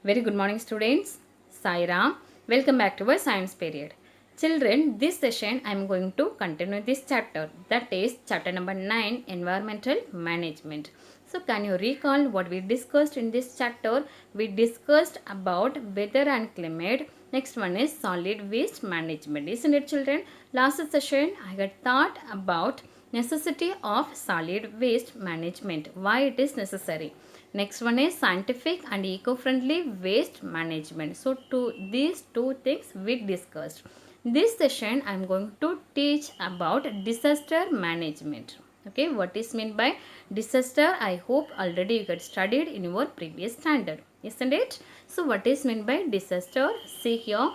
Very good morning, students. Sai Ram. Welcome back to our science period. Children, this session I am going to continue this chapter. That is chapter number 9, Environmental Management. So, can you recall what we discussed in this chapter? We discussed about weather and climate. Next one is solid waste management. Isn't it, children? Last session I had thought about necessity of solid waste management. Why it is necessary. Next one is scientific and eco-friendly waste management. So these two things we discussed. This session I am going to teach about disaster management. Okay, what is meant by disaster? I hope already you got studied in your previous standard, isn't it? So what is meant by disaster? See here.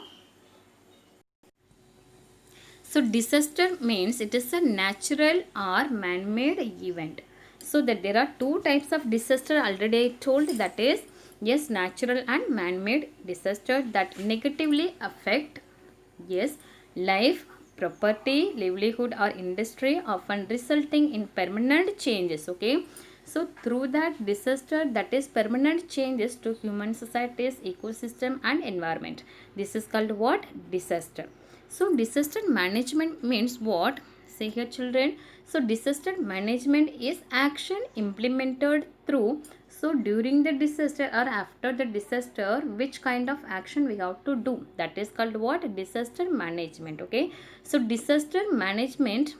So disaster means it is a natural or man-made event. So that there are two types of disaster already I told, that is yes, natural and man-made disaster that negatively affect yes, life, property, livelihood or industry, often resulting in permanent changes. Okay. So through that disaster, that is permanent changes to human societies, ecosystem and environment. This is called what? Disaster. So disaster management means what? Say here, children. So disaster management is action implemented through, so during the disaster or after the disaster, which kind of action we have to do, that is called what? Disaster management. Okay. So disaster management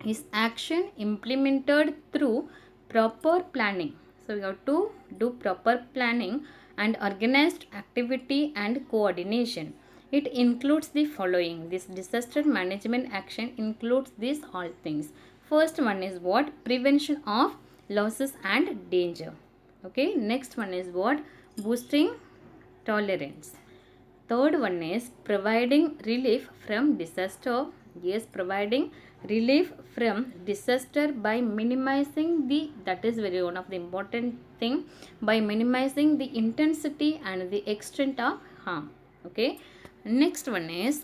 is action implemented through proper planning. So we have to do proper planning and organized activity and coordination. It includes the following. This disaster management action includes these all things. First one is what? Prevention of losses and danger. Okay. Next one is what? Boosting tolerance. Third one is providing relief from disaster. Yes, providing relief from disaster by minimizing the, that is very one of the important thing, by minimizing the intensity and the extent of harm. Okay. Next one is,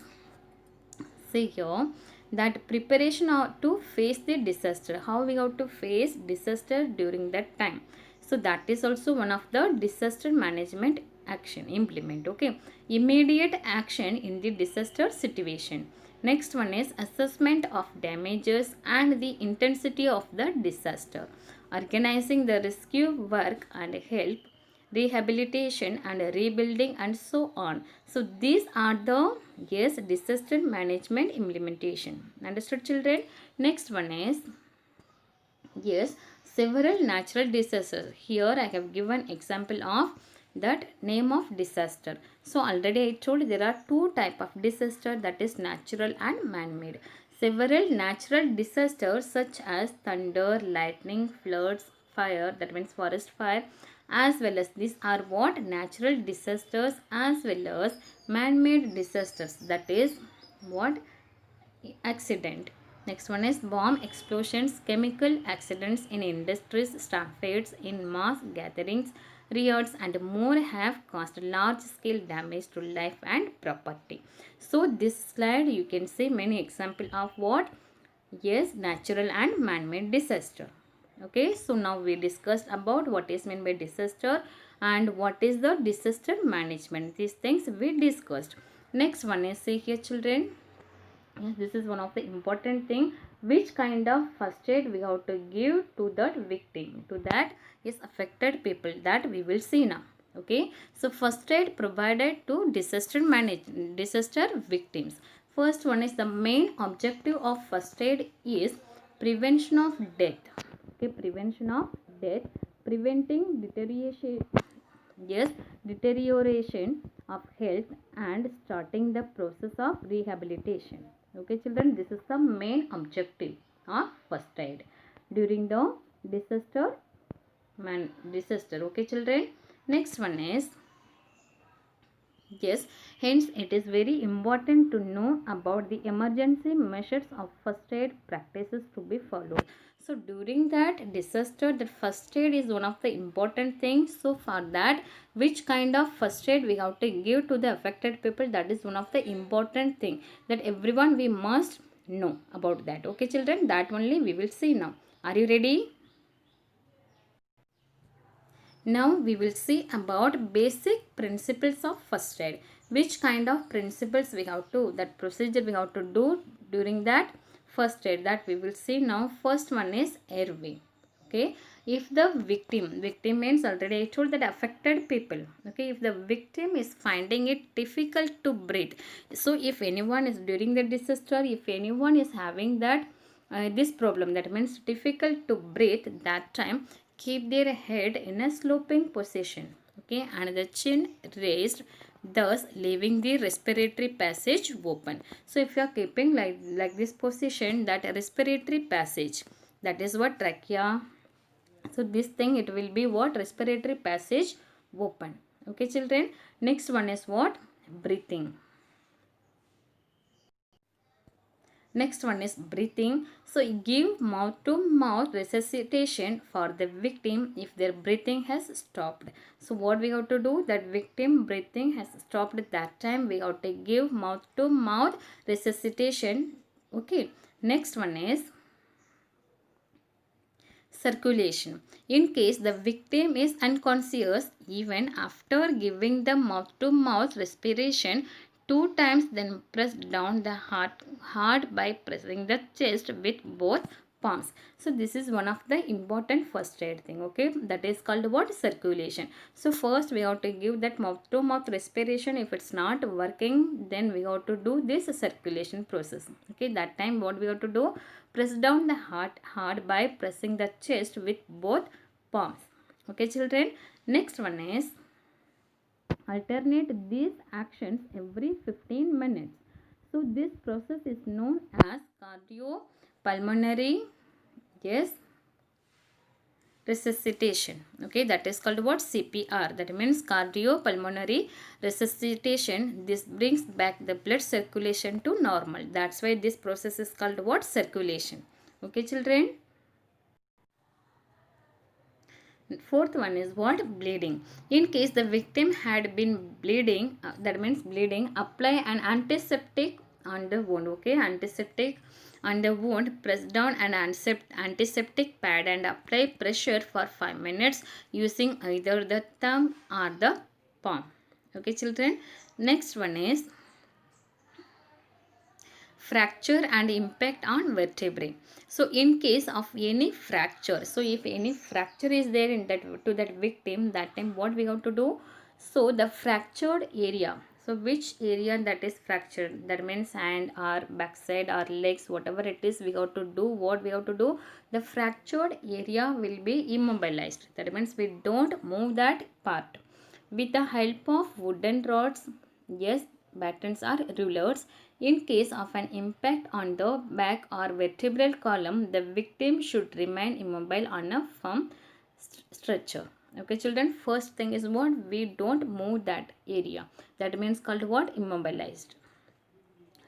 see here, that preparation to face the disaster. How we have to face disaster during that time. So that is also one of the disaster management action implement. Okay. Immediate action in the disaster situation. Next one is assessment of damages and the intensity of the disaster. Organizing the rescue work and help, rehabilitation and rebuilding and so on. So these are the yes, disaster management implementation. Understood, children? Next one is yes, several natural disasters. Here I have given example of that name of disaster. So already I told there are two type of disaster, that is natural and man-made. Several natural disasters such as thunder, lightning, floods, fire, that means forest fire, as well as these are what? Natural disasters as well as man-made disasters, that is what? Accident. Next one is bomb explosions, chemical accidents in industries, stampades in mass gatherings, riots and more have caused large scale damage to life and property. So this slide you can see many example of what? Yes, natural and man-made disaster. Okay, so now we discussed about what is meant by disaster and what is the disaster management. These things we discussed. Next one is, see here, children. Yes, this is one of the important thing. Which kind of first aid we have to give to that victim, to that is affected people, that we will see now. Okay. So first aid provided to disaster victims. First one is the main objective of first aid is prevention of death. Okay, prevention of death, preventing deterioration, yes, deterioration of health and starting the process of rehabilitation. Okay, children, this is the main objective of first aid during the disaster disaster. Okay, children. Next one is yes, hence it is very important to know about the emergency measures of first aid practices to be followed. So during that disaster, the first aid is one of the important things. So for that, which kind of first aid we have to give to the affected people, that is one of the important thing that everyone we must know about that. Okay, children, that only we will see now. Are you ready? Now we will see about basic principles of first aid. Which kind of principles we have to, that procedure we have to do during that first aid, that we will see now. First one is airway. Okay, if the victim means already I told that affected people. Okay, if the victim is finding it difficult to breathe, so if anyone is during the disaster, if anyone is having that this problem, that means difficult to breathe, that time keep their head in a sloping position, okay, and the chin raised, thus leaving the respiratory passage open. So if you are keeping like this position, that respiratory passage, that is what trachea, so this thing it will be what, respiratory passage open. Okay children, next one is what, breathing. Next one is breathing. So give mouth to mouth resuscitation for the victim if their breathing has stopped. So what we have to do, that victim breathing has stopped, that time we have to give mouth to mouth resuscitation. Okay. Next one is circulation. In case the victim is unconscious, even after giving the mouth to mouth respiration 2 times, then press down the heart hard by pressing the chest with both palms. So this is one of the important first aid thing, okay, that is called what, circulation. So first we have to give that mouth to mouth respiration. If it's not working, then we have to do this circulation process. Okay, that time what we have to do, press down the heart hard by pressing the chest with both palms. Okay children, next one is alternate these actions every 15 minutes. So this process is known as cardiopulmonary, yes, resuscitation. Okay, that is called what, CPR, that means cardiopulmonary resuscitation. This brings back the blood circulation to normal. That's why this process is called what, circulation. Okay children. Fourth one is what, bleeding. In case the victim had been bleeding, that means bleeding, apply an antiseptic on the wound. Okay, antiseptic on the wound, press down an antiseptic pad and apply pressure for 5 minutes using either the thumb or the palm. Okay children, next one is fracture and impact on vertebrae. So in case of any fracture, so if any fracture is there in that, to that victim, that time what we have to do, so the fractured area, so which area that is fractured, that means hand or backside or legs, whatever it is, we have to do, what we have to do, the fractured area will be immobilized. That means we don't move that part. With the help of wooden rods, yes, batons or rulers, in case of an impact on the back or vertebral column, the victim should remain immobile on a firm stretcher. Okay children, first thing is what, we don't move that area, that means called what, immobilized.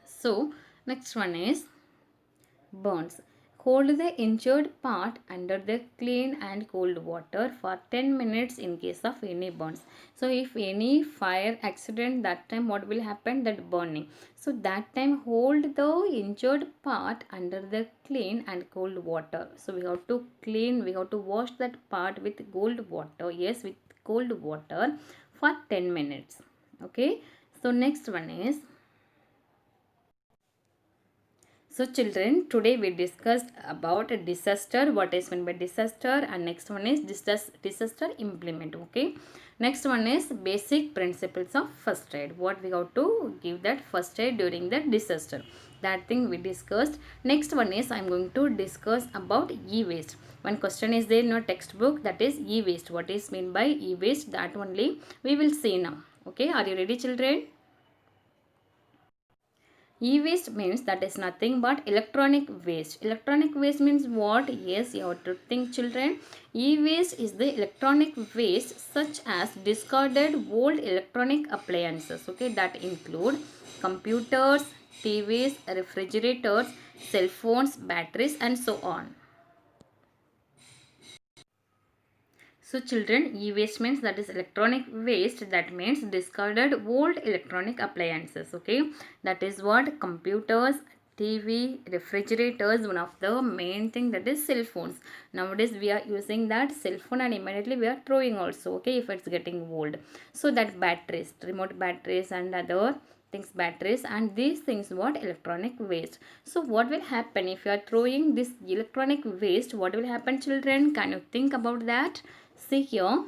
So next one is burns. Hold the injured part under the clean and cold water for 10 minutes in case of any burns. So if any fire accident, that time what will happen, that burning. So that time hold the injured part under the clean and cold water. So we have to clean, we have to wash that part with cold water. Yes, with cold water for 10 minutes. Okay. So next one is, so children, today we discussed about a disaster, what is meant by disaster, and next one is disaster implement. Okay, next one is basic principles of first aid, what we have to give that first aid during the disaster, that thing we discussed. Next one is, I am going to discuss about e-waste. One question is there in your textbook, that is e-waste. What is meant by e-waste, that only we will see now. Okay, are you ready children? E-waste means that is nothing but electronic waste. Electronic waste means what? Yes, you have to think children. E-waste is the electronic waste such as discarded old electronic appliances. Okay, that include computers, TVs, refrigerators, cell phones, batteries and so on. So children, e-waste means that is electronic waste, that means discarded old electronic appliances. Okay, that is what, computers, TV, refrigerators, one of the main thing that is cell phones. Nowadays we are using that cell phone and immediately we are throwing also, okay, if it's getting old. So that batteries, remote batteries and other things, batteries and these things, what, electronic waste. So what will happen if you are throwing this electronic waste? What will happen, children? Can you think about that? See here.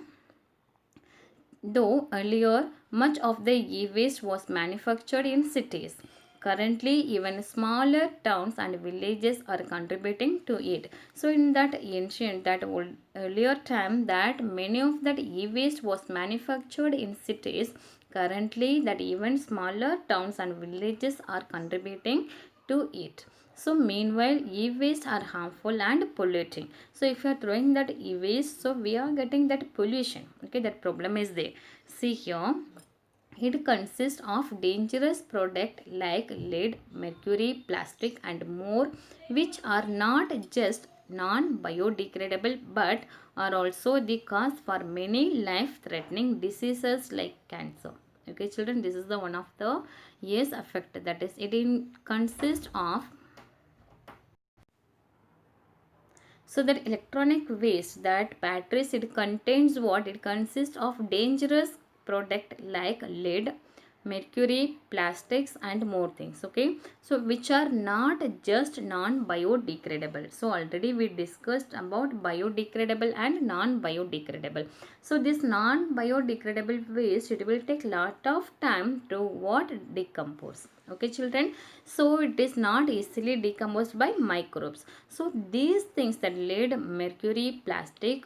Though earlier much of the e-waste was manufactured in cities, currently even smaller towns and villages are contributing to it. So in that ancient, that old earlier time, that many of that e-waste was manufactured in cities, currently that even smaller towns and villages are contributing to it. So meanwhile e-waste are harmful and polluting. So if you are throwing that e-waste, so we are getting that pollution, okay, that problem is there. See here, it consists of dangerous products like lead, mercury, plastic and more, which are not just non-biodegradable but are also the cause for many life-threatening diseases like cancer. Okay children, this is the one of the yes effect, that is it consists of. So that electronic waste, that batteries, it contains what? It consists of dangerous product like lead, mercury, plastics and more things, okay. So which are not just non-biodegradable. So already we discussed about biodegradable and non-biodegradable. So this non-biodegradable waste, it will take lot of time to what? Decompose, okay children. So it is not easily decomposed by microbes. So these things, that lead, mercury, plastic,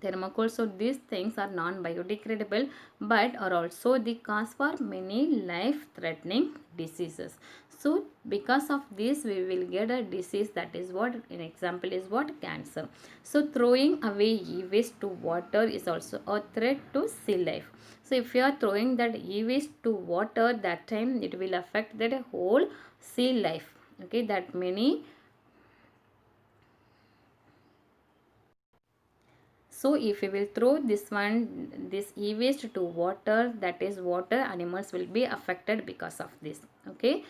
thermocol, so these things are non-biodegradable but are also the cause for many life-threatening diseases. So because of this we will get a disease, that is what, an example is what? Cancer. So throwing away e-waste to water is also a threat to sea life. So if you are throwing that e-waste to water, that time it will affect that whole sea life, okay, that many. So if we will throw this e-waste to water, that is water animals will be affected because of this, okay.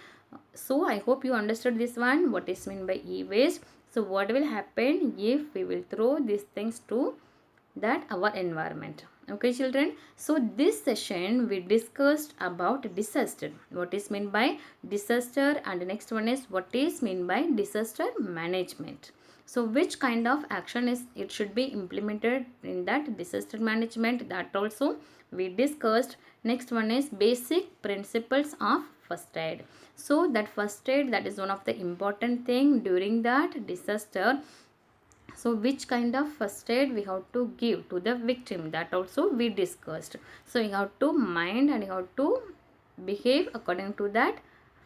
So I hope you understood this one, what is meant by e-waste. So what will happen if we will throw these things to that our environment, okay children. So this session we discussed about disaster, what is meant by disaster, and the next one is what is meant by disaster management. So which kind of action is it should be implemented in that disaster management, that also we discussed. Next one is basic principles of first aid. So that first aid, that is one of the important thing during that disaster. So which kind of first aid we have to give to the victim, that also we discussed. So you have to mind and you have to behave according to that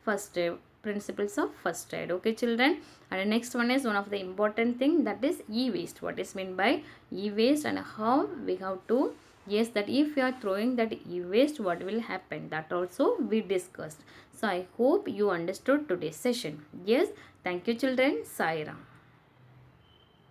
first aid, principles of first aid, okay children. And the next one is one of the important thing, that is e-waste. What is meant by e-waste and how we have to, yes, that if you are throwing that e-waste, what will happen, that also we discussed. So I hope you understood today's session. Yes, thank you children. Sai Ram.